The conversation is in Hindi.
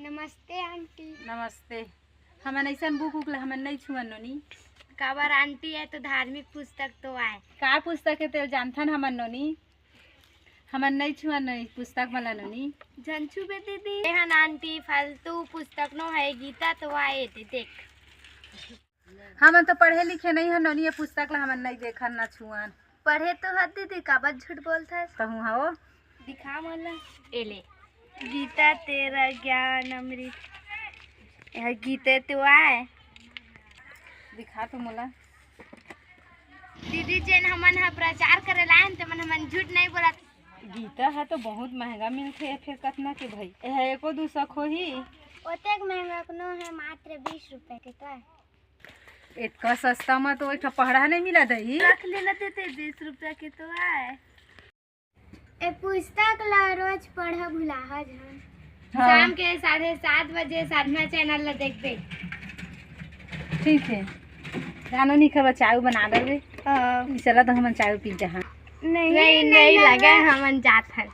नमस्ते आंटी। नमस्ते। हमन ऐसा बुक उक हमन नहीं छुअन नोनी। काबर आंटी है तो धार्मिक पुस्तक तो आए। का पुस्तक है तेरे जानथन हमन नोनी। हमन नहीं छुअन नहीं पुस्तक वाला नोनी। झंझू बे दीदी एहन आंटी फालतू पुस्तक नो है गीता तो आए थे देख। हमन तो पढ़े लिखे नहीं है नोनी, ये पुस्तक ला हमन नहीं देखन ना छुअन। पढ़े तो हद दीदी काबर झूठ बोलता है। कहूँ हो दिखा मला एले गीता तेरा ज्ञान अमृत यह गीते तो आए। दिखा तो मोला। दीदी जेन हमन हा प्रचार करे लाइन तो हमन झूठ नहीं बोला। गीता है तो बहुत महंगा मिलते है, फिर कतना के भाई यह एको दू सौ ही ओतेक महंगा कोनो है, मात्र 20 रुपए के तो है। इतना सस्ता में तो एक पढ़ा नहीं मिला दही। रख लेना देते 20 रुपया के तो आए। ए पुस्तक ला रोज पढ़ा भुलाहा जान। हाँ। शाम के 7:30 बजे साधना चैनल ला देखते। ठीक है जानो नहीं खबर चाय बना देवे। चला तो हम चाय पी जहाँ नहीं लगा हमन जात है।